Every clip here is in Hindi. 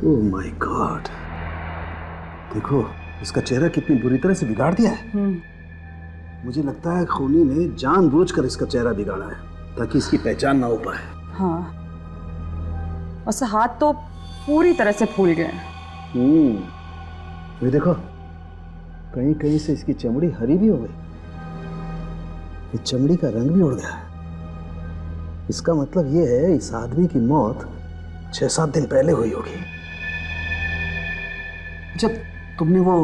ओह माय गॉड, देखो इसका चेहरा कितनी बुरी तरह से बिगाड़ दिया है। मुझे लगता है खूनी ने जानबूझकर इसका चेहरा बिगाड़ा है ताकि इसकी पहचान ना हो पाए। हाँ, उसका हाथ तो पूरी तरह से फूल गए। ये देखो, कहीं कहीं से इसकी चमड़ी हरी भी हो गई, इस चमड़ी का रंग भी उड़ गया है। इसका मतलब ये है इस आदमी की मौत 6-7 दिन पहले हुई होगी। जब तुमने वो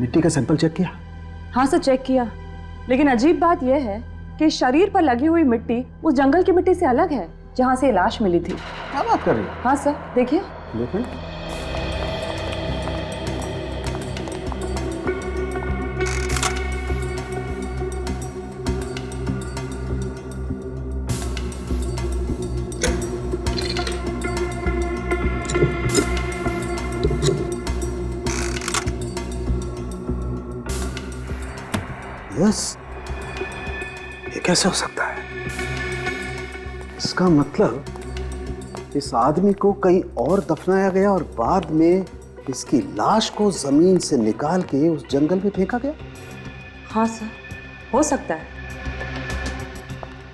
मिट्टी का सैंपल चेक किया? हाँ सर, चेक किया, लेकिन अजीब बात यह है कि शरीर पर लगी हुई मिट्टी उस जंगल की मिट्टी से अलग है जहाँ से लाश मिली थी। क्या बात कर रही हो? हाँ सर, देखिए। देखिए। यस, ये कैसे हो सकता है? इसका मतलब इस आदमी को कहीं और दफनाया गया और बाद में इसकी लाश को जमीन से निकाल के उस जंगल में फेंका गया। हाँ सर, हो सकता है।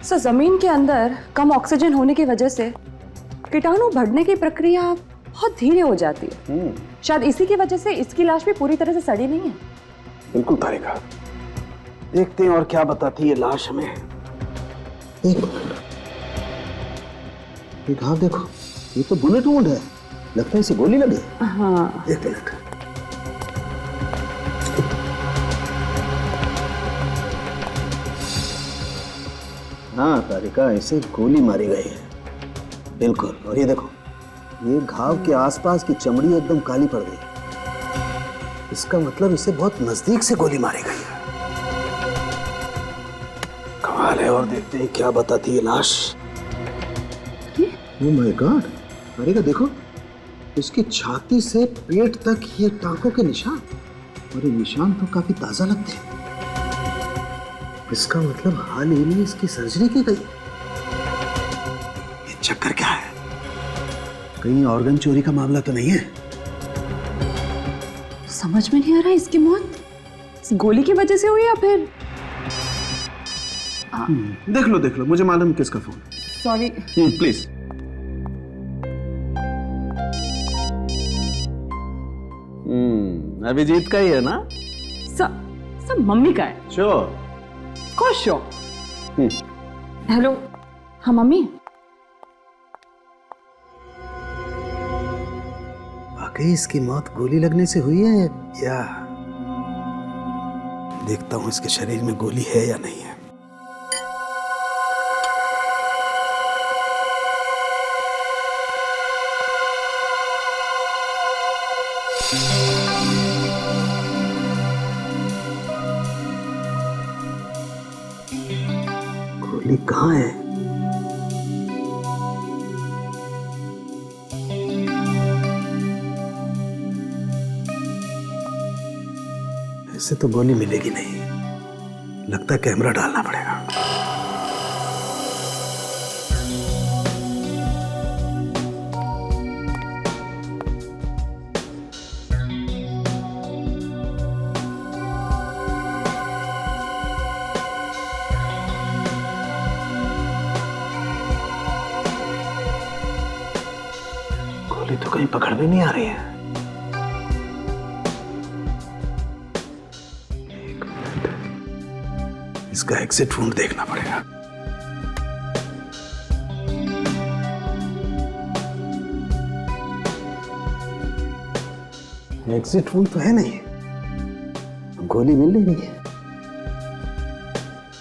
सर, जमीन के अंदर कम ऑक्सीजन होने की वजह से कीटाणु बढ़ने की प्रक्रिया बहुत धीरे हो जाती है। शायद इसी की वजह से इसकी लाश भी पूरी तरह से सड़ी नहीं है। बिल्कुल तारिका, देखते हैं और क्या बताती है लाश हमें। एक मिनट, ये घाव देखो, ये तो बुलेट वुंड है, लगता है इसे गोली लगी। हाँ, एक मिनट। हाँ तारिका, इसे गोली मारी गई है, बिल्कुल। और ये देखो, ये घाव के आसपास की चमड़ी एकदम काली पड़ गई। इसका मतलब इसे बहुत नजदीक से गोली मारी गई है। कमाल है। और देखते हैं क्या बताती है लाश। ओह माय गॉड, तारिका देखो, इसकी छाती से पेट तक ये टांकों के निशान, और ये निशान तो काफी ताजा लगते हैं। इसका मतलब हाल ही में इसकी सर्जरी की गई। ये चक्कर क्या है? कहीं ऑर्गन चोरी का मामला तो नहीं है? समझ में नहीं आ रहा है इसकी मौत इस गोली की वजह से हुई या फिर। देख लो, मुझे मालूम किसका फोन। सॉरी। प्लीज। अभिजीत का ही है ना? सब मम्मी का है। श्योर? खुश हो? हेलो, हाँ मम्मी। वाकई इसकी मौत गोली लगने से हुई है या? देखता हूं इसके शरीर में गोली है या नहीं है। गोली कहाँ है? ऐसे तो गोली मिलेगी नहीं, लगता है कैमरा डालना पड़ेगा। गोली तो कहीं पकड़ में नहीं आ रही है। एक मिनट, इसका एग्जिट वुंड देखना पड़ेगा। एग्जिट वुंड तो है नहीं, गोली मिल नहीं रही है।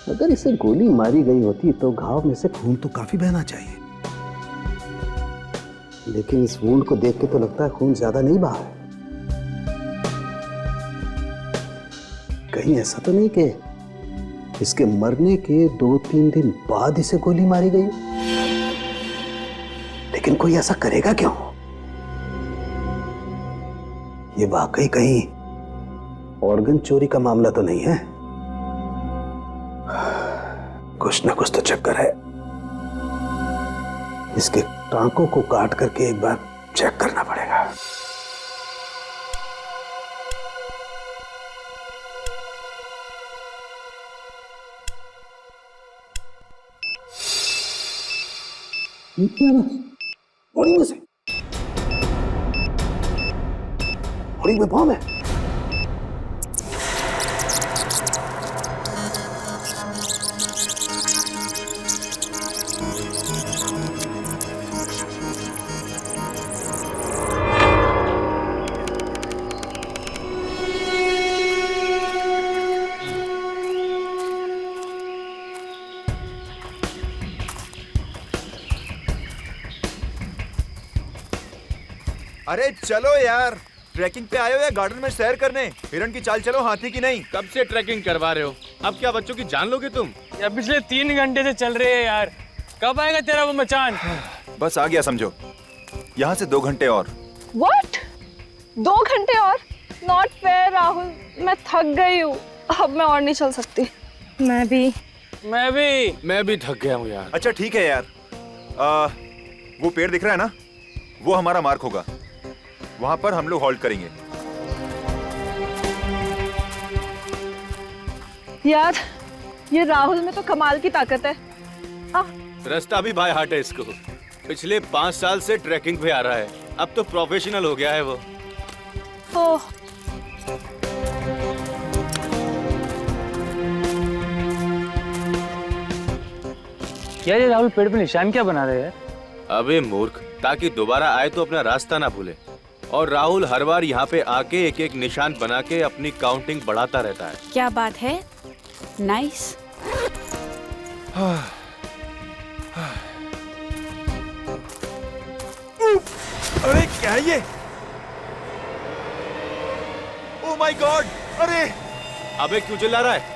अगर इसे गोली मारी गई होती तो घाव में से खून तो काफी बहना चाहिए, लेकिन इस वुंड को देख के तो लगता है खून ज्यादा नहीं बहा है। कहीं ऐसा तो नहीं कि इसके मरने के 2-3 दिन बाद इसे गोली मारी गई? लेकिन कोई ऐसा करेगा क्यों? ये वाकई कहीं ऑर्गन चोरी का मामला तो नहीं है? कुछ ना कुछ तो चक्कर है। इसके टांकों को काट करके एक बार चेक करना पड़ेगा। ये क्या बस बॉडी में से बॉडी में बॉम्ब है। अरे चलो यार, ट्रैकिंग पे आए हो या गार्डन में सैर करने? हिरण की चाल चलो, हाथी की नहीं। कब से ट्रैकिंग करवा रहे हो? अब क्या बच्चों की जान लोगे तुम? यार पिछले 3 घंटे से चल रहे हैं यार, कब आएगा तेरा वो मचान? बस आ गया समझो। यहाँ से 2 घंटे और। What? 2 घंटे और? नॉट फेयर राहुल, मैं थक गई हूँ, अब मैं और नहीं चल सकती। मैं भी थक गया हूँ यार। अच्छा ठीक है यार, वो पेड़ दिख रहा है ना, वो हमारा मार्क होगा। वहां पर हम लोग हॉल्ट करेंगे। यार ये राहुल में तो कमाल की ताकत है। रास्ता भी बाय हार्ट है इसको। पिछले 5 साल से ट्रैकिंग पे आ रहा है, अब तो प्रोफेशनल हो गया है वो। ओह क्या ये राहुल पेड़ पे निशान क्या बना रहे हैं? अबे मूर्ख, ताकि दोबारा आए तो अपना रास्ता ना भूले। और राहुल हर बार यहाँ पे आके एक एक निशान बना के अपनी काउंटिंग बढ़ाता रहता है। क्या बात है, नाइस। अरे क्या है ये? Oh my God! अरे अबे क्यों चिल्ला रहा है?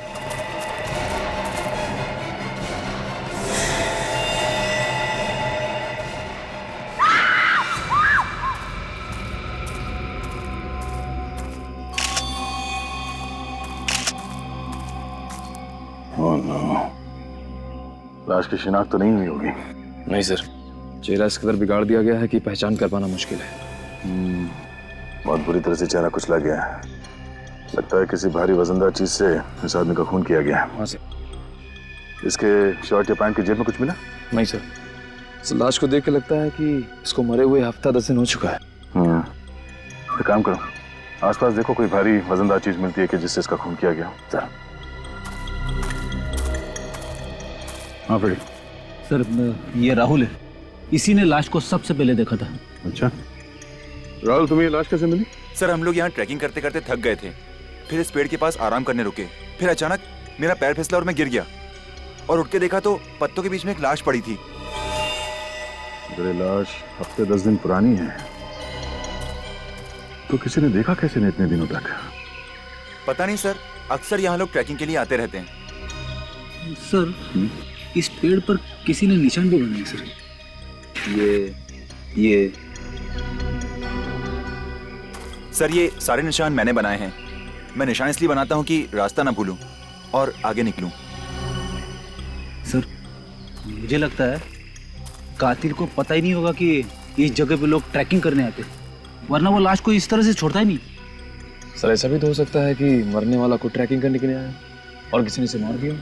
लाश की शिनाख्त तो नहीं हुई होगी? नहीं सर, चेहरा इस कदर बिगाड़ दिया गया है कि पहचान कर पाना मुश्किल है। बहुत बुरी तरह से चेहरा कुचला गया है। लगता है किसी भारी वजनदार चीज से इस आदमी का खून किया गया है। वहाँ से इसके शर्ट या पैंट की जेब में कुछ मिला? नहीं सर, इस लाश को देख के लगता है कि इसको मरे हुए हफ्ता 10 दिन हो चुका है। एक काम करो, आसपास देखो कोई भारी वजनदार चीज मिलती है कि जिससे इसका खून किया गया। जरा। हाँ फिर सर, ये राहुल है, इसी ने लाश को सबसे पहले देखा था। अच्छा राहुल, तुम्हें ये लाश कैसे मिली? सर हम लोग यहाँ ट्रैकिंग करते करते थक गए थे, फिर इस पेड़ के पास आराम करने रुके, फिर अचानक मेरा पैर फिसला और मैं गिर गया और उठ के देखा तो पत्तों के बीच में एक लाश पड़ी थी। अगर ये लाश हफ्ते 10 दिन पुरानी है तो किसी ने देखा कैसे नहीं इतने दिनों तक? पता नहीं सर, अक्सर यहाँ लोग ट्रैकिंग के लिए आते रहते हैं। सर, इस पेड़ पर किसी ने निशान भी बनाए सर। ये सर ये सारे निशान मैंने बनाए हैं। मैं निशान इसलिए बनाता हूँ कि रास्ता ना भूलूं और आगे निकलूं। सर, मुझे लगता है कातिल को पता ही नहीं होगा कि इस जगह पे लोग ट्रैकिंग करने आते, वरना वो लाश को इस तरह से छोड़ता ही नहीं। सर ऐसा भी तो हो सकता है कि मरने वाला को ट्रैकिंग करने के लिए आया और किसी ने इसे मार दिया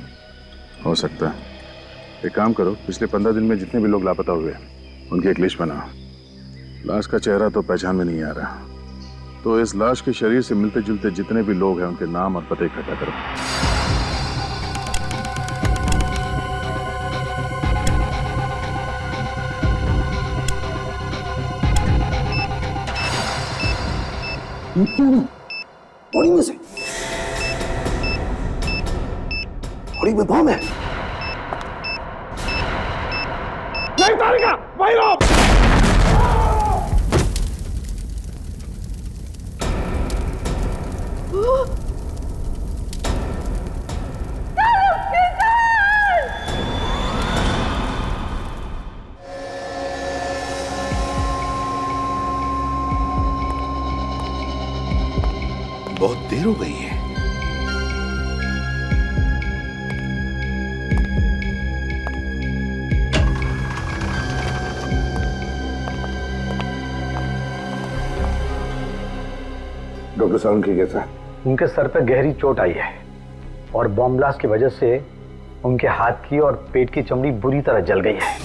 हो सकता है। एक काम करो, पिछले 15 दिन में जितने भी लोग लापता हुए उनकी एक लिस्ट बनाओ। लाश का चेहरा तो पहचान में नहीं आ रहा, तो इस लाश के शरीर से मिलते जुलते जितने भी लोग हैं उनके नाम और पते इकट्ठा करो। बॉडी में से बॉडी में बॉम्ब है। नहीं तारिका, वही लो। बहुत देर हो गई है। डॉक्टर सालुंखे कैसा है? उनके सर पे गहरी चोट आई है और बॉम्ब ब्लास्ट की वजह से उनके हाथ की और पेट की चमड़ी बुरी तरह जल गई है।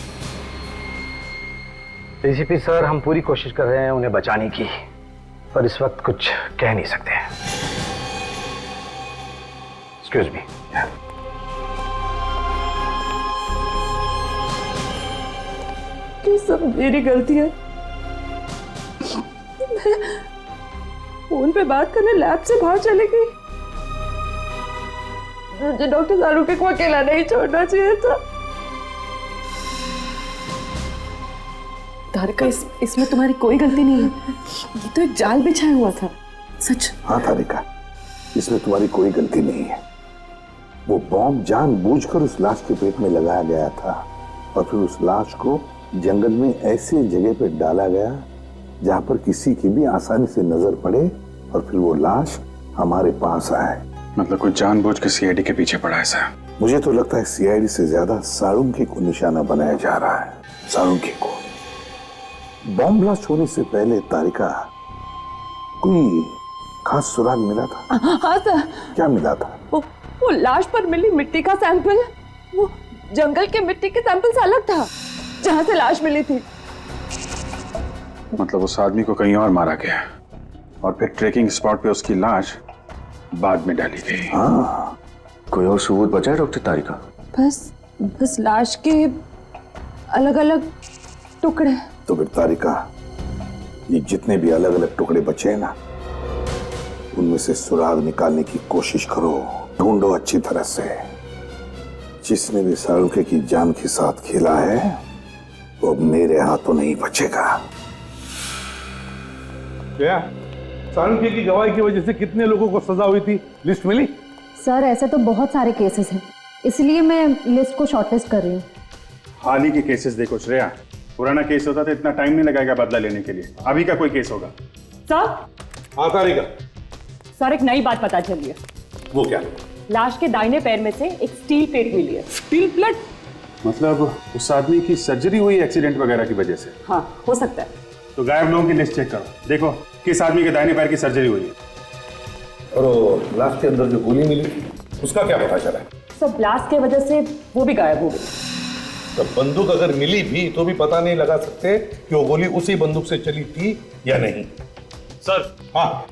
डीसीपी सर, हम पूरी कोशिश कर रहे हैं उन्हें बचाने की, पर इस वक्त कुछ कह नहीं सकते। Excuse me. ये सब मेरी गलती है। फोन पे बात करने लैब से बाहर चली गई। मुझे डॉक्टर सालुंखे को अकेला नहीं छोड़ना चाहिए था। तारिका, इसमें तुम्हारी कोई गलती नहीं है। ये तो एक जाल बिछाया हुआ था। सच। हाँ तारिका, इसमें तुम्हारी कोई गलती नहीं है। वो बॉम्ब जानबूझकर उस लाश के पेट में लगाया गया था और फिर उस लाश को जंगल में ऐसे जगह पे डाला गया जहां पर किसी की भी आसानी से नजर पड़े और फिर वो लाश हमारे पास आए। मतलब कोई जानबूझ के सीआईडी के पीछे पड़ा है सर? मुझे तो लगता है सीआईडी से ज्यादा सालुंखे को निशाना बनाया जा रहा है। सालुंखे को। बॉम्ब ब्लास्ट होने से पहले तारिका, कोई खास सुराग मिला था? हाँ सर। क्या मिला था? वो लाश पर मिली मिट्टी का सैंपल, वो जंगल के मिट्टी के सैंपल से अलग था जहां से लाश मिली थी। मतलब उस आदमी को कहीं और मारा गया और फिर ट्रेकिंग स्पॉट पे उसकी लाश बाद में डाली गई। हाँ। कोई और सबूत बचा है डॉक्टर तारिका? बस लाश के अलग अलग टुकड़े। तो फिर तारिका, ये जितने भी अलग अलग टुकड़े बचे हैं ना, उनमें से सुराग निकालने की कोशिश करो, ढूंढो अच्छी तरह से। जिसने भी सालुंखे की जान के साथ खेला है वो अब मेरे हाथों नहीं बचेगा। क्या सालुंखे की गवाही की वजह से कितने लोगों को सजा हुई थी, लिस्ट मिली? सर, ऐसे तो बहुत सारे केसेस हैं, इसलिए मैं लिस्ट को शॉर्टलिस्ट कर रही हूँ। हाल ही के केसेस देखो श्रेया, पुराना केस होता तो इतना टाइम नहीं लगेगा बदला लेने के लिए। अभी का कोई केस होगा? सर। हाँ तारिका। सर, एक नई बात पता चली है। वो क्या? लाश के दाहिने पैर में से एक स्टील प्लेट मिली है। Steel plate? मतलब उस आदमी की सर्जरी हुई एक्सीडेंट वगैरह की वजह से? हाँ, हो सकता है। तो गायब लोगों की लिस्ट चेक करो, देखो किस आदमी के दाहिने पैर की सर्जरी हुई है। और लाश के अंदर जो गोली मिली उसका क्या पता चला? सर, ब्लास्ट की वजह से वो भी गायब हो गई। तो बंदूक अगर मिली भी तो भी पता नहीं लगा सकते कि वो गोली उसी बंदूक से चली थी या नहीं। सर। हाँ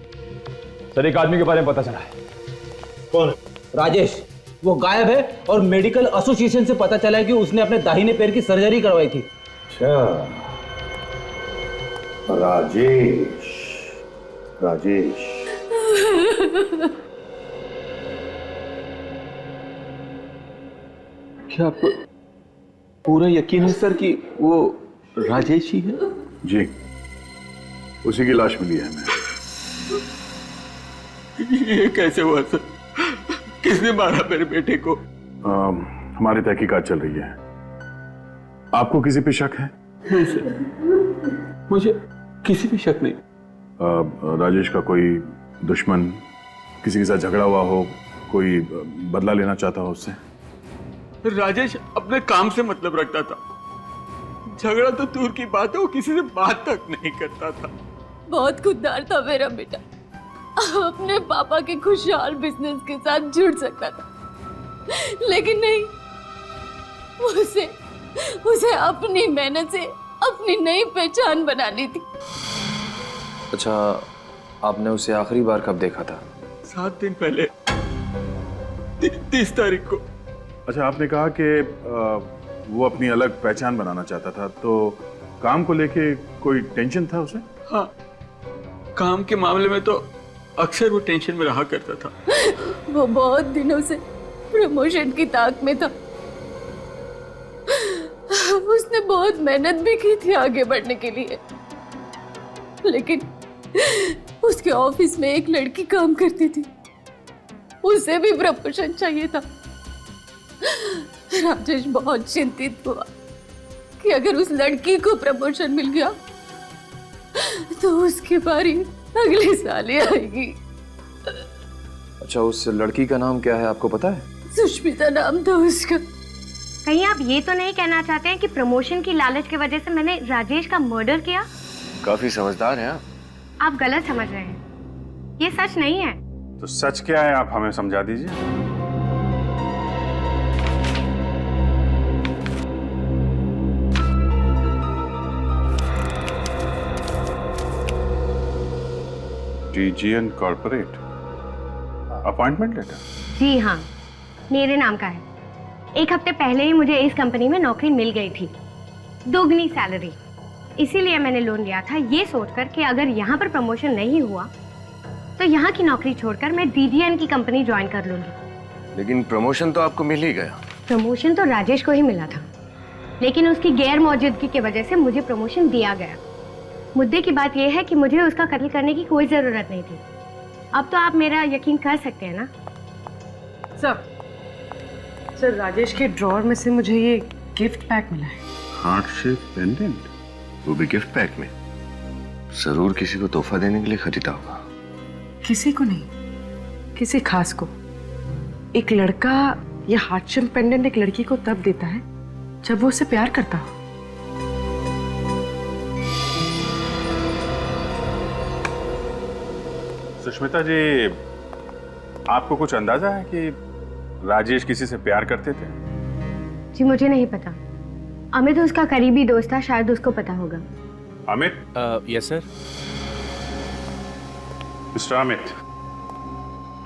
सर, एक आदमी के बारे में पता चला है। कौन? राजेश। वो गायब है और मेडिकल एसोसिएशन से पता चला है कि उसने अपने दाहिने पैर की सर्जरी करवाई थी। अच्छा, राजेश। क्या आपको पूरा यकीन है सर कि वो राजेश ही है? जी, उसी की लाश मिली है हमें। ये कैसे हुआ सर? किसने मारा मेरे बेटे को? हमारी तहकीकात चल रही है। आपको किसी पे शक है? नहीं सर, मुझे किसी पे शक नहीं। राजेश का कोई दुश्मन, किसी के साथ झगड़ा हुआ हो, कोई बदला लेना चाहता हो उससे? राजेश अपने काम से मतलब रखता था, झगड़ा तो दूर की बात है, वो किसी से बात तक नहीं करता था। बहुत खुददार था मेरा बेटा, अपने पापा के खुशहाल बिजनेस के साथ जुड़ सकता था, लेकिन नहीं, उसे अपनी मेहनत से अपनी नई पहचान बनानी थी। अच्छा, आपने उसे आखिरी बार कब देखा था? 7 दिन पहले, 30 तारीख को। अच्छा, आपने कहा कि वो अपनी अलग पहचान बनाना चाहता था, तो काम को लेके कोई टेंशन था उसे? हाँ, काम के मामले में तो अक्सर वो टेंशन में रहा करता था। वो बहुत दिनों से प्रमोशन की ताक में था। उसने बहुत मेहनत भी की थी आगे बढ़ने के लिए, लेकिन उसके ऑफिस में एक लड़की काम करती थी, उसे भी प्रमोशन चाहिए था। राजेश बहुत चिंतित हुआ कि अगर उस लड़की को प्रमोशन मिल गया तो उसकी बारी अगले साल ही आएगी। अच्छा, उस लड़की का नाम क्या है, आपको पता है? सुष्मिता नाम था उसका। कहीं आप ये तो नहीं कहना चाहते हैं कि प्रमोशन की लालच की वजह से मैंने राजेश का मर्डर किया? काफी समझदार हैं आप। आप गलत समझ रहे हैं। ये सच नहीं है। तो सच क्या है आप हमें समझा दीजिए। DGN corporate appointment letter. जी हाँ, मेरे नाम का है। 1 हफ्ते पहले ही मुझे इस कंपनी में नौकरी मिल गई थी, दोगुनी सैलरी। इसीलिए मैंने लोन लिया था, ये सोचकर कि अगर यहाँ पर प्रमोशन नहीं हुआ तो यहाँ की नौकरी छोड़कर मैं DGN की कंपनी ज्वाइन कर लूंगी। लेकिन प्रमोशन तो आपको मिल ही गया। प्रमोशन तो राजेश को ही मिला था, लेकिन उसकी गैर मौजूदगी की वजह से मुझे प्रमोशन दिया गया। मुद्दे की बात यह है कि मुझे उसका कत्ल करने की कोई जरूरत नहीं थी। अब तो आप मेरा यकीन कर सकते हैं ना। सर राजेश के ड्रॉर में से मुझे ये गिफ्ट पैक मिला है। हार्ट शेप पेंडेंट, वो भी गिफ्ट पैक में। जरूर किसी को तोहफा देने के लिए खरीदा होगा। किसी को नहीं, किसी खास को। एक लड़का ये हार्ट शेप पेंडेंट एक लड़की को तब देता है जब वो उससे प्यार करता हो। सुष्मिता जी, आपको कुछ अंदाजा है कि राजेश किसी से प्यार करते थे? जी मुझे नहीं पता। अमित उसका करीबी दोस्त था, शायद उसको पता होगा। Amit? Yes sir. Mister Amit,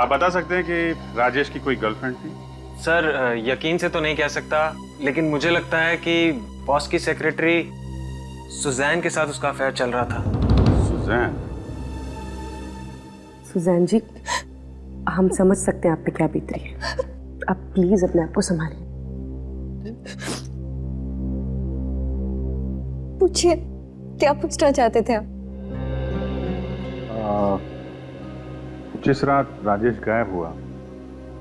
आप बता सकते हैं कि राजेश की कोई गर्लफ्रेंड थी? सर यकीन से तो नहीं कह सकता, लेकिन मुझे लगता है कि बॉस की सेक्रेटरी सुजैन के साथ उसका अफेयर चल रहा था। सुजैन? सुजैन जी, हम समझ सकते हैं आप पे क्या बीत रही है। आप प्लीज अपने आप को संभालिए। पूछिए, क्या पूछना चाहते थे आप? जिस रात राजेश गायब हुआ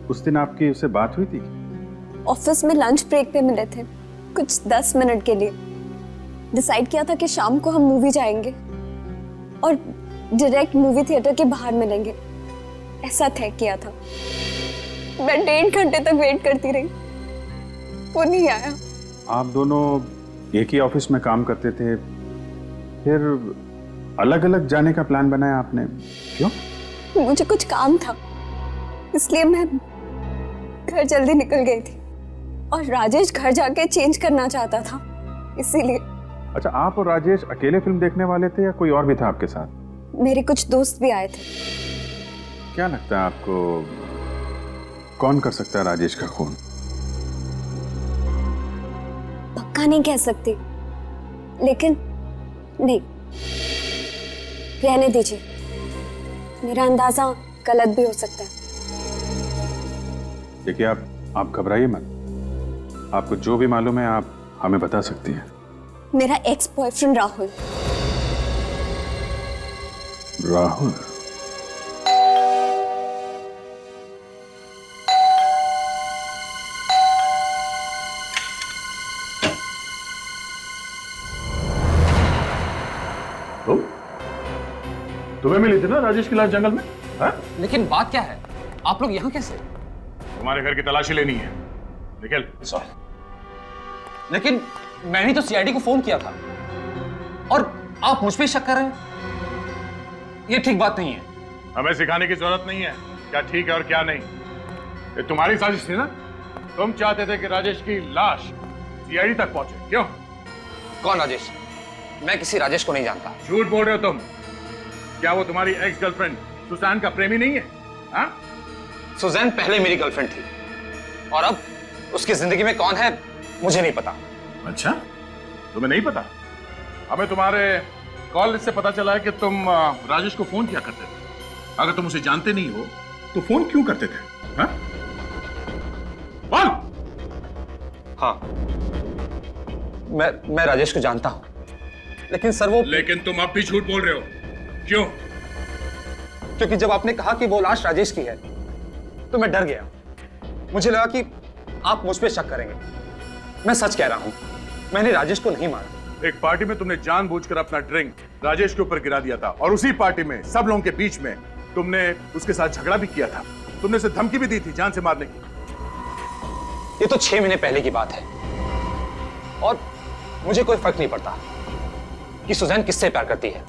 उस दिन आपकी उससे बात हुई थी? ऑफिस में लंच ब्रेक पे मिले थे, कुछ 10 मिनट के लिए। डिसाइड किया था कि शाम को हम मूवी जाएंगे और डायरेक्ट मूवी थिएटर के बाहर मिलेंगे, ऐसा तय किया था। मैं 1.5 घंटे तक वेट करती रही, वो नहीं आया। आप दोनों एक ही ऑफिस में काम करते थे, फिर अलग अलग जाने का प्लान बनाया आपने, क्यों? मुझे कुछ काम था, इसलिए मैं घर जल्दी निकल गई थी और राजेश घर जाके चेंज करना चाहता था, इसीलिए। अच्छा, आप और राजेश अकेले फिल्म देखने वाले थे या कोई और भी था आपके साथ? मेरे कुछ दोस्त भी आए थे। क्या लगता है आपको, कौन कर सकता है राजेश का खून? पक्का नहीं कह सकती, लेकिन नहीं, रहने दीजिए, मेरा अंदाजा गलत भी हो सकता है। देखिए, आप घबराइए मत। आपको जो भी मालूम है आप हमें बता सकती हैं। मेरा एक्स बॉयफ्रेंड राहुल। राहुल? तुम्हें मिली थी ना राजेश की लाश जंगल में? हा? लेकिन बात क्या है, आप लोग यहाँ कैसे? तुम्हारे घर की तलाशी लेनी है, निकल। लेकिन मैंने तो सीआईडी को फोन किया था और आप मुझ पे शक कर रहे हैं? ये ठीक बात नहीं है। हमें सिखाने की जरूरत नहीं है क्या ठीक है और क्या नहीं। ये तुम्हारी साजिश थी ना? तुम चाहते थे कि राजेश की लाश सीआईडी तक पहुंचे, क्यों? कौन राजेश? मैं किसी राजेश को नहीं जानता। झूठ बोल रहे हो तुम। क्या वो तुम्हारी एक्स गर्लफ्रेंड सुजैन का प्रेमी नहीं है? हाँ? सुजैन पहले मेरी गर्लफ्रेंड थी और अब उसकी जिंदगी में कौन है मुझे नहीं पता। अच्छा, तुम्हें नहीं पता? हमें तुम्हारे कॉल लिस्ट से पता चला है कि तुम राजेश को फोन किया करते थे। अगर तुम उसे जानते नहीं हो तो फोन क्यों करते थे? हाँ? बोल। हाँ, मैं राजेश को जानता हूं, लेकिन सर वो। लेकिन तुम अब भी झूठ बोल रहे हो, क्यों? क्योंकि जब आपने कहा कि वो लाश राजेश की है तो मैं डर गया। मुझे लगा कि आप मुझ पे शक करेंगे। मैं सच कह रहा हूं, मैंने राजेश को नहीं मारा। एक पार्टी में तुमने जानबूझकर अपना ड्रिंक राजेश के ऊपर गिरा दिया था और उसी पार्टी में सब लोगों के बीच में तुमने उसके साथ झगड़ा भी किया था। तुमने उसे धमकी भी दी थी जान से मारने की। ये तो 6 महीने पहले की बात है और मुझे कोई फर्क नहीं पड़ता कि सुजैन किससे प्यार करती है।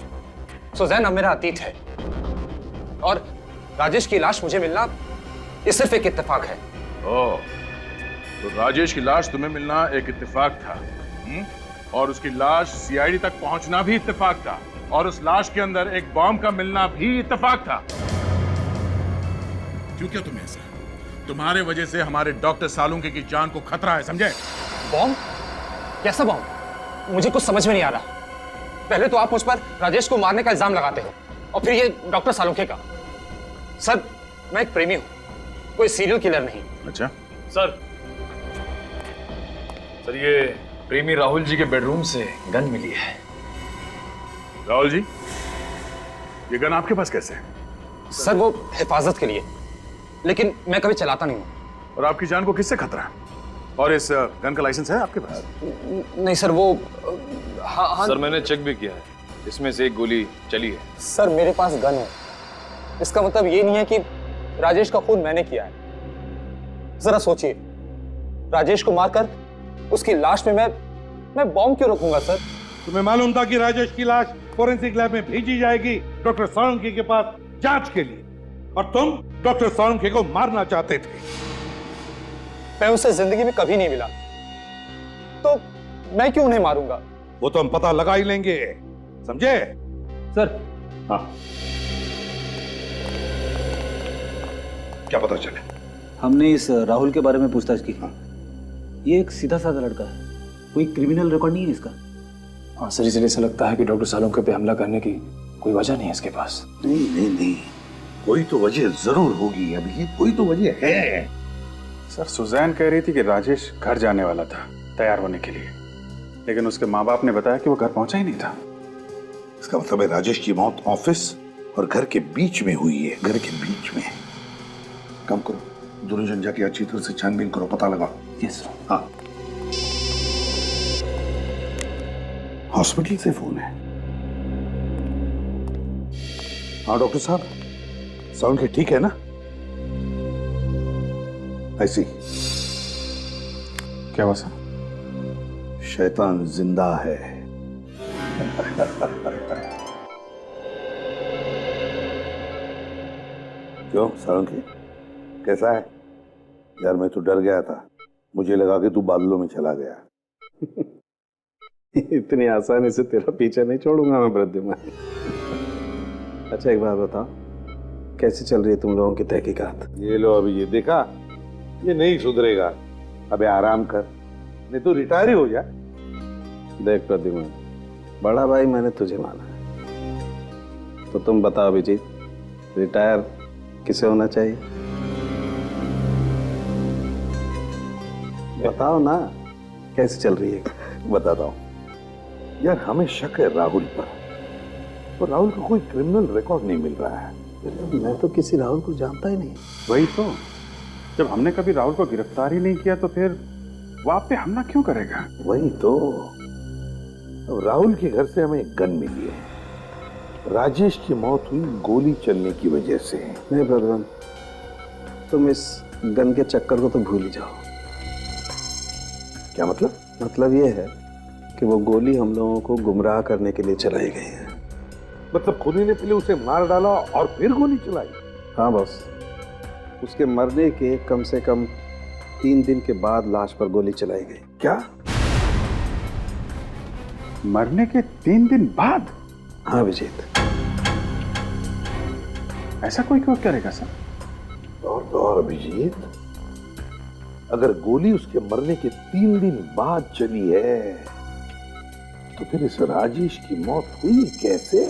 सुजैन अब मेरा अतीत है और राजेश की लाश मुझे मिलना ये सिर्फ एक इत्तेफाक है। ओह, तो राजेश की लाश तुम्हें मिलना एक इत्तेफाक था, और उसकी लाश सीआईडी तक पहुंचना भी इत्तेफाक था, और उस लाश के अंदर एक बॉम्ब का मिलना भी इत्तेफाक था। क्यों क्या तुम्हें ऐसा? तुम्हारे वजह से हमारे डॉक्टर सालुंके की जान को खतरा है, समझे? बॉम्ब? कैसा बॉम्ब? मुझे कुछ समझ में नहीं आ रहा। पहले तो आप मुझ पर राजेश को मारने का इल्जाम लगाते हो, और फिर ये डॉक्टर सालुंके का। सर, मैं एक प्रेमी हूं, कोई सीरियल किलर नहीं। अच्छा सर, ये प्रेमी राहुल जी के बेडरूम से गन मिली है। राहुल जी, ये गन आपके पास कैसे है? सर, वो हिफाजत के लिए, लेकिन मैं कभी चलाता नहीं हूं। और आपकी जान को किससे खतरा है? और इस गन का लाइसेंस है आपके पास? नहीं सर, वो हाँ। सर, मैंने चेक भी किया है, इसमें से एक गोली चली है। सर, मेरे पास गन है, इसका मतलब ये नहीं है कि राजेश का खून मैंने किया है। जरा सोचिए, राजेश को मारकर उसकी लाश में मैं बॉम्ब क्यों रखूंगा सर? तुम्हें मालूम था कि राजेश की लाश फोरेंसिक लैब में भेजी जाएगी डॉक्टर सालुंके के पास जांच के लिए, और तुम डॉक्टर सालुंके को मारना चाहते थे। मैं उसे जिंदगी में कभी नहीं मिला, तो मैं क्यों उन्हें मारूंगा? वो तो हम पता लगा ही लेंगे, समझे? सर। हाँ, क्या पता चले? हमने इस राहुल के बारे में पूछताछ की। ये एक सीधा साधा लड़का है, कोई क्रिमिनल रिकॉर्ड नहीं है इसका। हाँ सर, इसलिए ऐसा लगता है कि डॉक्टर सालुंके पे हमला करने की कोई वजह नहीं है इसके पास। नहीं, कोई तो वजह जरूर होगी, अभी कोई तो वजह है। सर, सुजैन कह रही थी कि राजेश घर जाने वाला था तैयार होने के लिए, लेकिन उसके माँ बाप ने बताया कि वो घर पहुंचा ही नहीं था। इसका मतलब है राजेश की मौत ऑफिस और घर के बीच में हुई है। घर के बीच में। काम करो, दोनों जन जाके अच्छी तरह से छानबीन करो, पता लगाओ। Yes sir. हाँ, हॉस्पिटल से फोन है। हाँ डॉक्टर साहब, सालुंके ठीक है ना? ऐसी क्या हुआ सर? शैतान जिंदा है। क्यों सालुंके, कैसा है? यार मैं तो डर गया था, मुझे लगा कि तू बादलों में चला गया। इतनी आसानी से तेरा पीछा नहीं छोड़ूंगा मैं वृद्धिमान। अच्छा एक बात बताओ, कैसे चल रही है तुम लोगों की तहकीकात? ये लो, अभी ये देखा, ये नहीं सुधरेगा। अबे आराम कर, नहीं तो रिटायर ही हो जा। देख प्रद्युमन, बड़ा भाई मैंने तुझे माना है, तो तुम बताओ अभिजीत, रिटायर किसे होना चाहिए? बताओ ना, कैसे चल रही है? बताता हूँ यार, हमें शक है राहुल पर, और राहुल का कोई क्रिमिनल रिकॉर्ड नहीं मिल रहा है। मैं तो किसी राहुल को जानता ही नहीं। वही तो, जब हमने कभी राहुल को गिरफ्तार ही नहीं किया तो फिर वो आप पे हमला क्यों करेगा? वही तो, अब राहुल के घर से हमें एक गन मिली है। राजेश की मौत हुई गोली चलने की वजह से। नहीं प्रद्युमन, तुम इस गन के चक्कर को तो भूल ही जाओ। क्या मतलब? मतलब ये है कि वो गोली हम लोगों को गुमराह करने के लिए चलाई गई है। मतलब खुदी ने पहले उसे मार डाला और फिर गोली चलाई? हाँ बॉस, उसके मरने के कम से कम 3 दिन के बाद लाश पर गोली चलाई गई। क्या? मरने के 3 दिन बाद? हाँ अभिजीत। ऐसा कोई क्यों करेगा सर? और अभिजीत, अगर गोली उसके मरने के 3 दिन बाद चली है, तो फिर इस राजेश की मौत हुई कैसे?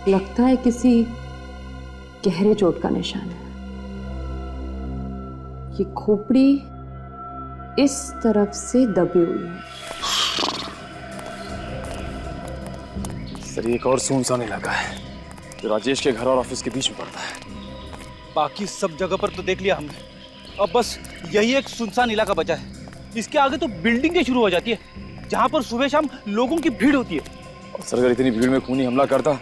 लगता है किसी गहरे चोट का निशान है। ये खोपड़ी इस तरफ से दबी हुई है। सर, एक और सुनसान इलाका है जो राजेश के घर और ऑफिस के बीच में पड़ता है। बाकी सब जगह पर तो देख लिया हमने, अब बस यही एक सुनसान इलाका बचा है। इसके आगे तो बिल्डिंगें शुरू हो जाती है, जहां पर सुबह शाम लोगों की भीड़ होती है। और सर, अगर इतनी भीड़ में खूनी हमला करता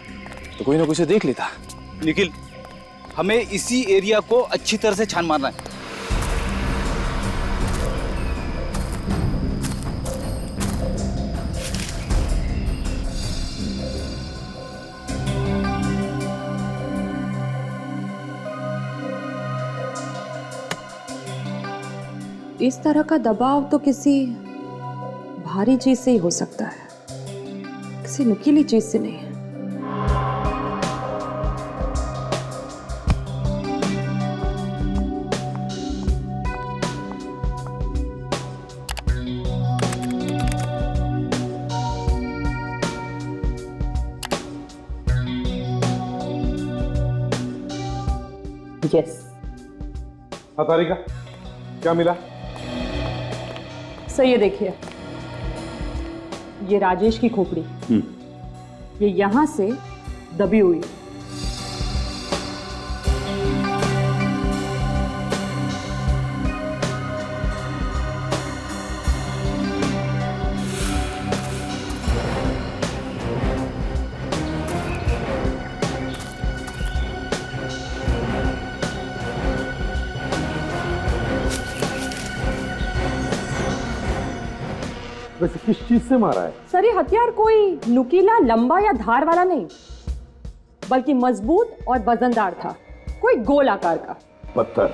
तो कोई ना कोई उसे देख लेता। निखिल, हमें इसी एरिया को अच्छी तरह से छान मारना है। इस तरह का दबाव तो किसी भारी चीज से ही हो सकता है, किसी नुकीली चीज से नहीं। यस। हाँ तारिका, क्या मिला? सर ये देखिए, ये राजेश की खोपड़ी, ये यहां से दबी हुई है। वैसे किस चीज से मारा है? सर ये हथियार कोई नुकीला, लंबा या धार वाला नहीं, बल्कि मजबूत और वजनदार था, कोई गोल आकार का पत्थर।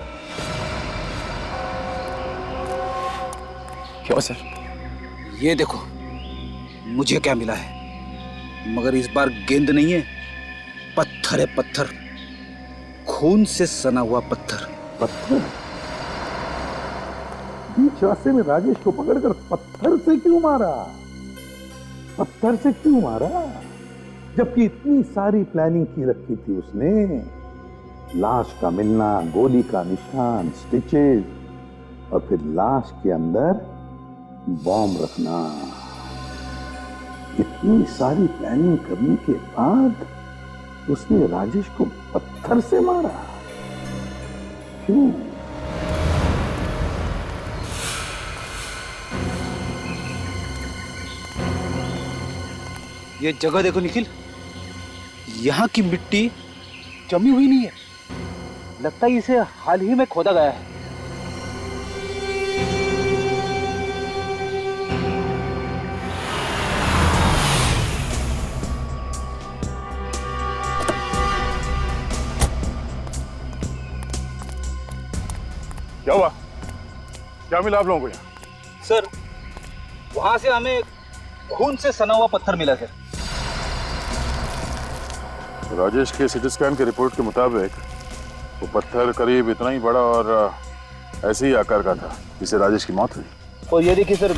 क्यों सर? ये देखो, मुझे क्या मिला है, मगर इस बार गेंद नहीं है, पत्थर है, पत्थर, खून से सना हुआ पत्थर। पत्थर? बीच रास्ते में राजेश को पकड़कर पत्थर से क्यों मारा? पत्थर से क्यों मारा? जबकि इतनी सारी प्लानिंग की रखी थी उसने, लाश का मिलना, गोली का निशान, स्टिचेस, और फिर लाश के अंदर बॉम्ब रखना। इतनी सारी प्लानिंग करने के बाद उसने राजेश को पत्थर से मारा, क्यों? ये जगह देखो निखिल, यहाँ की मिट्टी जमी हुई नहीं है, लगता है इसे हाल ही में खोदा गया है। क्या हुआ? क्या मिला आप लोगों को यहाँ? सर, वहां से हमें खून से सना हुआ पत्थर मिला सर। राजेश के सिटी स्कैन के रिपोर्ट के मुताबिक वो पत्थर करीब इतना ही बड़ा और ऐसे ही आकार का था जिससे राजेश की मौत हुई। और ये देखिए सर,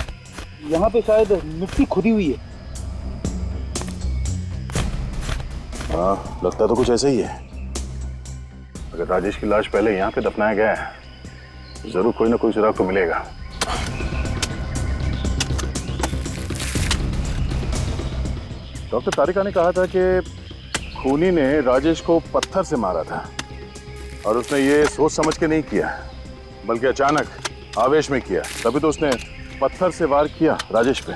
यहाँ पे शायद मिट्टी खुदी हुई है। हाँ, लगता तो कुछ ऐसा ही है। अगर राजेश की लाश पहले यहाँ पे दफनाया गया है, जरूर कोई ना कोई सुराग तो मिलेगा। डॉक्टर तारिका ने कहा था कि खूनी ने राजेश को पत्थर से मारा था और उसने ये सोच समझ के नहीं किया, बल्कि अचानक आवेश में किया, तभी तो उसने पत्थर से वार किया राजेश पे।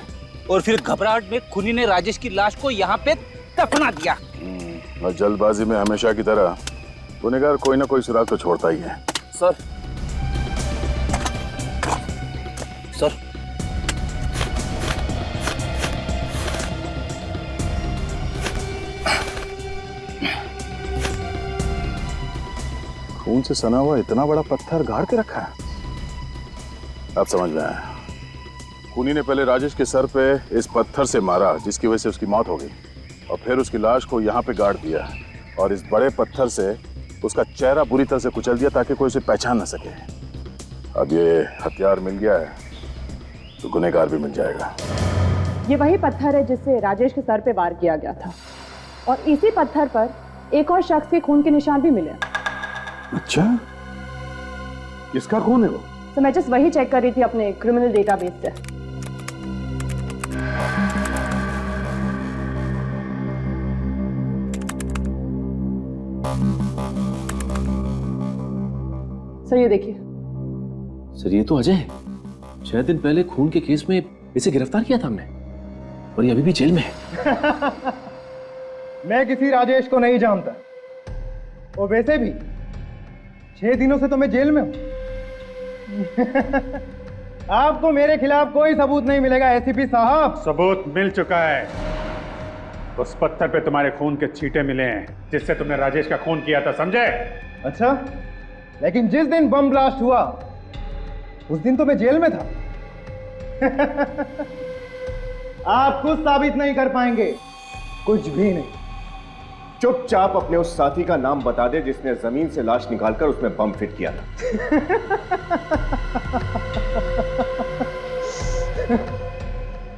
और फिर घबराहट में खूनी ने राजेश की लाश को यहाँ पे दफना दिया। और जल्दबाजी में हमेशा की तरह गुनहगार कोई ना कोई सुराग तो छोड़ता ही है। सर, सर, खून से सना हुआ इतना बड़ा पत्थर गाड़ के रखा है। अब समझ में आया, खूनी ने पहले राजेश के सर पे इस पत्थर से मारा जिसकी वजह से उसकी मौत हो गई, और फिर उसकी लाश को यहाँ पे गाड़ दिया और इस बड़े पत्थर से उसका चेहरा बुरी तरह से कुचल दिया ताकि कोई उसे पहचान ना सके। अब ये हथियार मिल गया है तो गुनहगार भी मिल जाएगा। ये वही पत्थर है जिससे राजेश के सर पे वार किया गया था, और इसी पत्थर पर एक और शख्स के खून के निशान भी मिले। अच्छा, किसका खून है वो? तो मैं जस्ट वही चेक कर रही थी अपने क्रिमिनल डेटाबेस से। सर ये देखिए। सर ये तो अजय है, 6 दिन पहले खून के केस में इसे गिरफ्तार किया था हमने, और ये अभी भी जेल में है। मैं किसी राजेश को नहीं जानता, और वैसे भी 6 दिनों से तो मैं जेल में हूं। आपको मेरे खिलाफ कोई सबूत नहीं मिलेगा एसीपी साहब। सबूत मिल चुका है। उस पत्थर पे तुम्हारे खून के छींटे मिले हैं जिससे तुमने राजेश का खून किया था, समझे? अच्छा, लेकिन जिस दिन बम ब्लास्ट हुआ उस दिन तो मैं जेल में था। आप कुछ साबित नहीं कर पाएंगे, कुछ भी नहीं। चुपचाप अपने उस साथी का नाम बता दे जिसने जमीन से लाश निकालकर उसमें बम फिट किया था।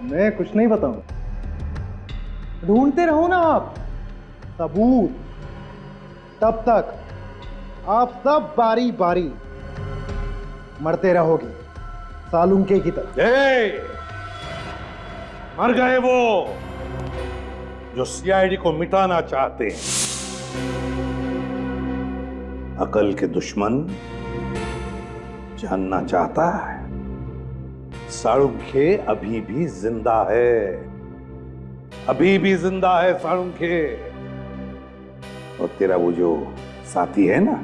मैं कुछ नहीं बताऊं। ढूंढते रहो ना आप सबूत, तब तक आप सब बारी बारी मरते रहोगे सालुंके की तरह। मर गए वो जो सीआईडी को मिटाना चाहते हैं। अकल के दुश्मन जानना चाहता है साळुंखे अभी भी जिंदा है, अभी भी जिंदा है साळुंखे। और तेरा वो जो साथी है ना,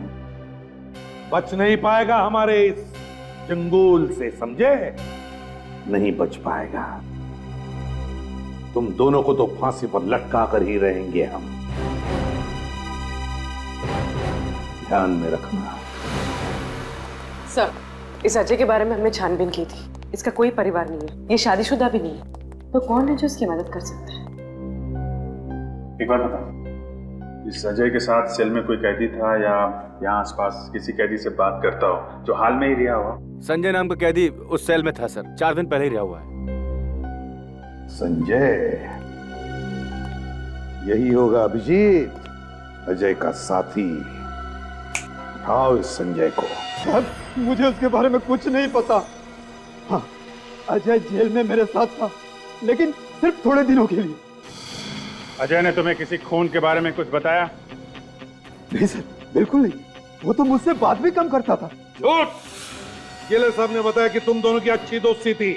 बच नहीं पाएगा हमारे इस जंगूल से, समझे? नहीं बच पाएगा। तुम दोनों को तो फांसी पर लटका कर ही रहेंगे हम, ध्यान में रखना। सर, इस अजय के बारे में हमने छानबीन की थी। इसका कोई परिवार नहीं है, ये शादीशुदा भी नहीं है, तो कौन है जो इसकी मदद कर सकता है? एक बात बताओ, इस अजय के साथ सेल में कोई कैदी था या यहाँ आसपास किसी कैदी से बात करता हो जो हाल में ही रिहा हुआ? संजय नाम का कैदी उस सेल में था सर, 4 दिन पहले ही रिहा हुआ है। संजय, यही होगा अभिजीत, अजय का साथी। उठाओ इस संजय को। साहब, मुझे उसके बारे में कुछ नहीं पता। हाँ, अजय जेल में मेरे साथ था, लेकिन सिर्फ थोड़े दिनों के लिए। अजय ने तुम्हें किसी खून के बारे में कुछ बताया? नहीं सर, बिल्कुल नहीं। वो तो मुझसे बात भी कम करता था। झूठ! जेलर साहब ने बताया कि तुम दोनों की अच्छी दोस्ती थी।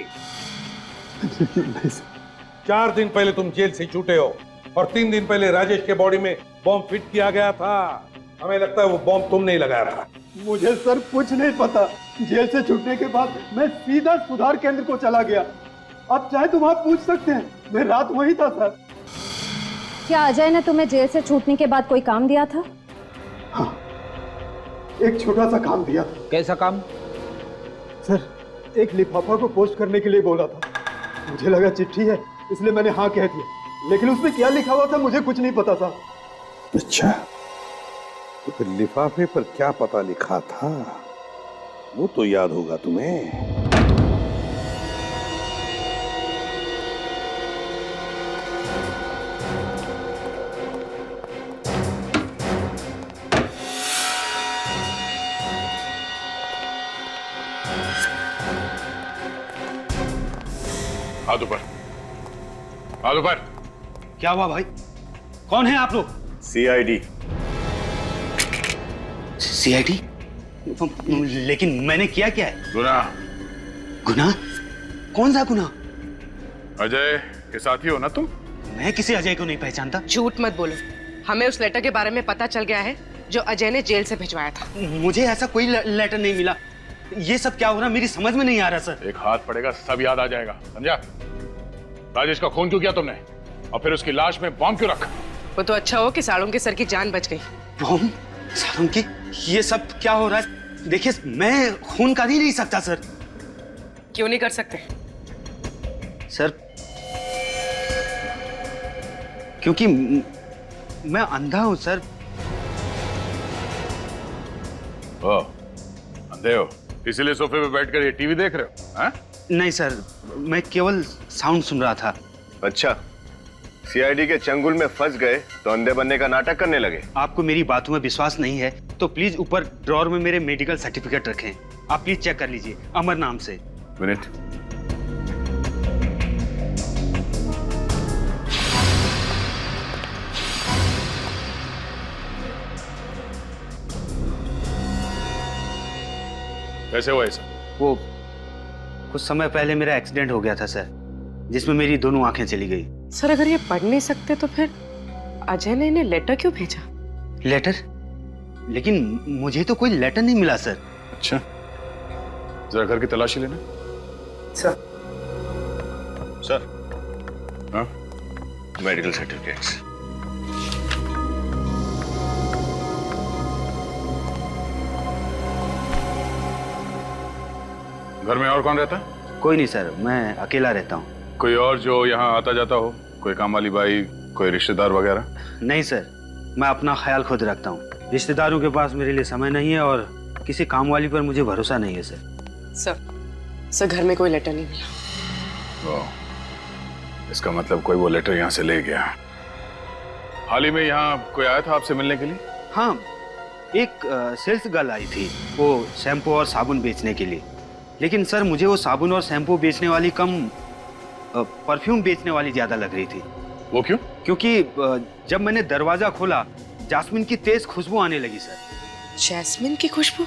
नहीं सर। 4 दिन पहले तुम जेल से छूटे हो और 3 दिन पहले राजेश के बॉडी में बॉम्ब फिट किया गया था। हमें लगता है वो बॉम्ब तुमने ही लगाया था। मुझे सर कुछ नहीं पता। जेल से छूटने के बाद मैं सीधा सुधार केंद्र को चला गया। अब चाहे तुम आप पूछ सकते हैं, मैं रात वहीं था सर। क्या अजय ने तुम्हें जेल से छूटने के बाद कोई काम दिया था? हाँ, एक छोटा सा काम दिया था। कैसा काम? सर, एक लिफाफा को पोस्ट करने के लिए बोला था। मुझे लगा चिट्ठी है, इसलिए मैंने हाँ कह दिया, लेकिन उसमें क्या लिखा हुआ था मुझे कुछ नहीं पता था। अच्छा, तो फिर लिफाफे पर क्या पता लिखा था वो तो याद होगा तुम्हें। हाथ ऊपर, हाथ ऊपर। क्या हुआ भाई? कौन है आप लोग? सीआईडी। सीआईडी? लेकिन मैंने किया क्या है? गुनाह। गुनाह? कौन सा गुनाह? अजय के साथी हो ना तुम? मैं किसी अजय को नहीं पहचानता। झूठ मत बोलो, हमें उस लेटर के बारे में पता चल गया है जो अजय ने जेल से भिजवाया था। मुझे ऐसा कोई लेटर नहीं मिला। ये सब क्या हो रहा मेरी समझ में नहीं आ रहा सर। एक हाथ पड़ेगा सब याद आ जाएगा, समझा? राजेश का खून क्यों किया तुमने और फिर उसकी लाश में बॉम्ब क्यों रखा? वो तो अच्छा हो कि साळुंके सर की जान बच गई। बॉम्ब? साळुंके? ये सब क्या हो रहा है? देखिए, मैं खून कर ही नहीं सकता सर। क्यों नहीं कर सकते? सर, क्योंकि मैं अंधा हूं सर। ओ, अंधे हो इसीलिए सोफे पे बैठकर ये टीवी देख रहे हो? हाँ? नहीं सर, मैं केवल साउंड सुन रहा था। अच्छा, सीआईडी के चंगुल में फंस गए तो अंधे बनने का नाटक करने लगे। आपको मेरी बातों में विश्वास नहीं है तो प्लीज ऊपर ड्रॉर में मेरे मेडिकल सर्टिफिकेट रखें। आप प्लीज चेक कर लीजिए, अमर नाम से। मिनट। कैसे हुआ ऐसा? वो कुछ समय पहले मेरा एक्सीडेंट हो गया था सर, जिसमें मेरी दोनों आंखें चली गई। सर, अगर ये पढ़ नहीं सकते तो फिर अजय ने इन्हें लेटर क्यों भेजा? लेटर? लेकिन मुझे तो कोई लेटर नहीं मिला सर। अच्छा, जरा घर की तलाशी लेना। सर। सर। हाँ? Medical certificates. घर में और कौन रहता है? कोई नहीं सर, मैं अकेला रहता हूँ। कोई और जो यहाँ आता जाता हो? कोई काम वाली बाई, कोई रिश्तेदार वगैरह? नहीं सर, मैं अपना ख्याल खुद रखता हूँ। रिश्तेदारों के पास मेरे लिए समय नहीं है और किसी काम वाली पर मुझे भरोसा नहीं है सर। सर घर में कोई लेटर नहीं मिला। इसका मतलब कोई वो लेटर यहाँ से ले गया। हाल ही में यहाँ कोई आया था आपसे मिलने के लिए? हाँ, एक सेल्स गर्ल आई थी, वो शैम्पू और साबुन बेचने के लिए। लेकिन सर मुझे वो साबुन और शैम्पू बेचने वाली कम परफ्यूम बेचने वाली ज्यादा लग रही थी। वो क्यों? क्योंकि जब मैंने दरवाजा खोला, जास्मिन की तेज खुशबू आने लगी सर। जैस्मिन की खुशबू?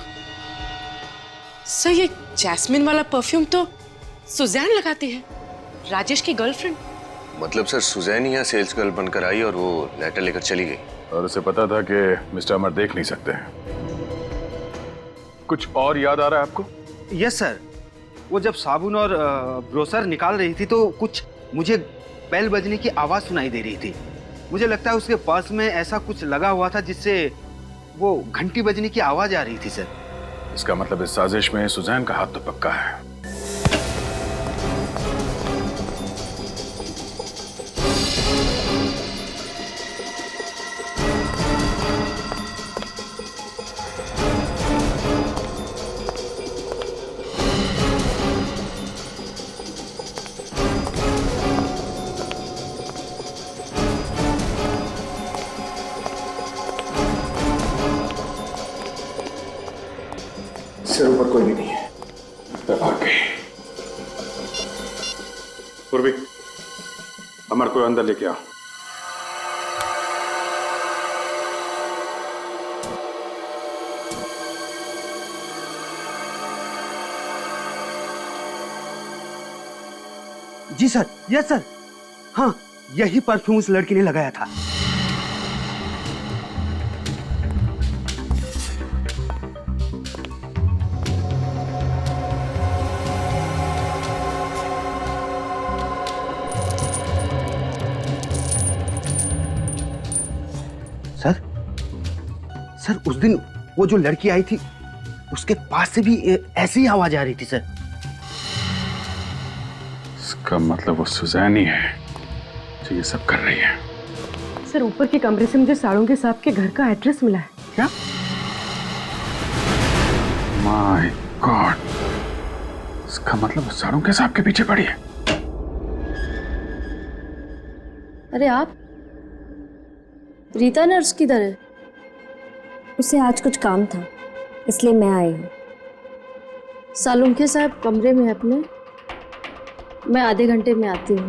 सर ये जैस्मिन वाला परफ्यूम तो सुजैन लगाती है, राजेश की गर्लफ्रेंड। मतलब सर सुजैन यहाँ सेल्स गर्ल बनकर आई और वो लेटर लेकर चली गई। और उसे पता था कि मिस्टर अमर देख नहीं सकते हैं। कुछ और याद आ रहा है आपको? यस सर, वो जब साबुन और ब्रोसर निकाल रही थी तो कुछ मुझे बेल बजने की आवाज सुनाई दे रही थी। मुझे लगता है उसके पर्स में ऐसा कुछ लगा हुआ था जिससे वो घंटी बजने की आवाज आ रही थी सर। इसका मतलब इस साजिश में सुजैन का हाथ तो पक्का है। सिर ऊपर कोई भी नहीं है। भाग गई। पूर्वी, अमर को अंदर लेके आओ। जी सर, यस सर। हाँ, यही परफ्यूम उस लड़की ने लगाया था। सर उस दिन वो जो लड़की आई थी उसके पास से भी ऐसी ही आवाज आ रही थी सर। इसका मतलब वो सुजैन ही है जो ये सब कर रही है। सर ऊपर के कमरे से मुझे साड़ोंके साहब के घर का एड्रेस मिला है। क्या? माय गॉड, इसका मतलब वो साड़ोंके साहब के पीछे पड़ी है। अरे आप, रीता नर्स किधर है? उसे आज कुछ काम था इसलिए मैं आई हूँ। सालुंखे साहब कमरे में है अपने, मैं आधे घंटे में आती हूँ।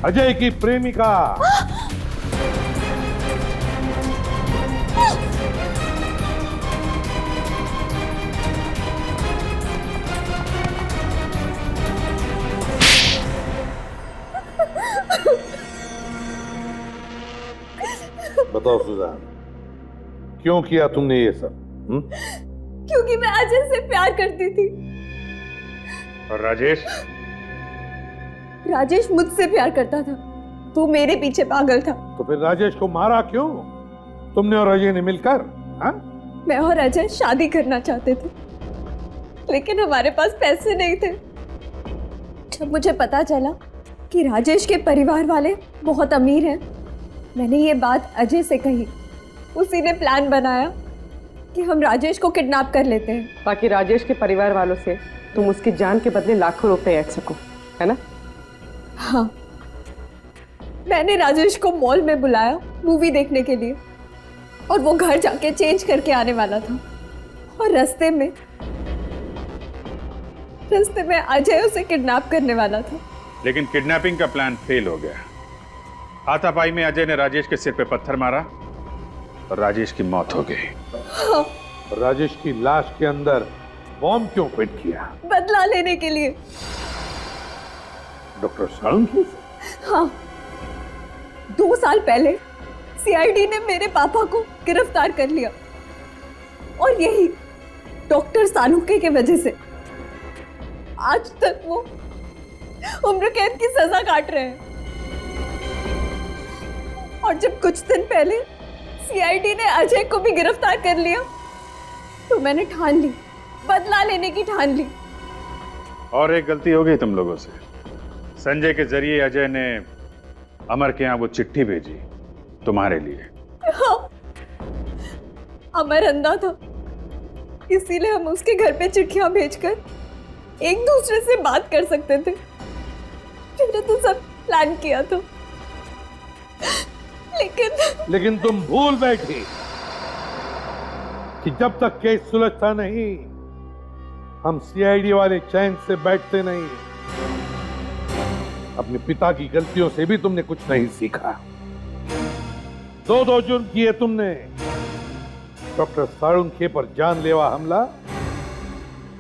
अजय की प्रेमिका बताओ सुजान, क्यों किया तुमने ये सब? क्योंकि मैं अजय से प्यार करती थी। और राजेश? राजेश मुझसे प्यार करता था, तू मेरे पीछे पागल था। तो फिर राजेश को मारा क्यों तुमने और अजय ने मिलकर? हाँ? मैं और अजय शादी करना चाहते थे, लेकिन हमारे पास पैसे नहीं थे। जब मुझे पता चला कि राजेश के परिवार वाले बहुत अमीर हैं, मैंने ये बात अजय से कही। उसी ने प्लान बनाया कि हम राजेश को किडनैप कर लेते हैं, ताकि राजेश के परिवार वालों से तुम उसकी जान के बदले लाखों रुपए ऐंठ सको, है ना? हाँ, मैंने राजेश को मॉल में बुलाया मूवी देखने के लिए, और वो घर जाके चेंज करके आने वाला था। और रास्ते में अजय उसे किडनैप करने वाला था। लेकिन किडनैपिंग का प्लान फेल हो गया। हाथापाई में अजय ने राजेश के सिर पे पत्थर मारा और राजेश की मौत हो गई। हाँ। राजेश की लाश के अंदर बॉम्ब क्यों फिट किया? बदला लेने के लिए। डॉक्टर साळुंखे की? हाँ, 2 साल पहले सीआईडी ने मेरे पापा को गिरफ्तार कर लिया, और यही डॉक्टर साळुंखे की वजह से आज तक वो उम्र कैद की सजा काट रहे हैं। और जब कुछ दिन पहले सीआईडी ने अजय को भी गिरफ्तार कर लिया, तो मैंने ठान ली, बदला लेने की ठान ली। और एक गलती हो गई तुम लोगों से। संजय के जरिए अजय ने अमर के यहाँ वो चिट्ठी भेजी तुम्हारे लिए। हाँ, अमर अंधा था, इसीलिए हम उसके घर पे चिट्ठियां भेजकर एक दूसरे से बात कर सकते थे। मैंने तो सब प्लान किया था, लेकिन तुम भूल बैठी कि जब तक केस सुलझता नहीं, हम सीआईडी वाले चैन से बैठते नहीं। अपने पिता की गलतियों से भी तुमने कुछ नहीं सीखा। 2 जुर्म किए तुमने, डॉक्टर साळुंखे पर जानलेवा हमला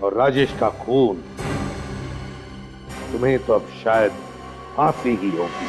और राजेश का खून। तुम्हें तो अब शायद फांसी ही होगी।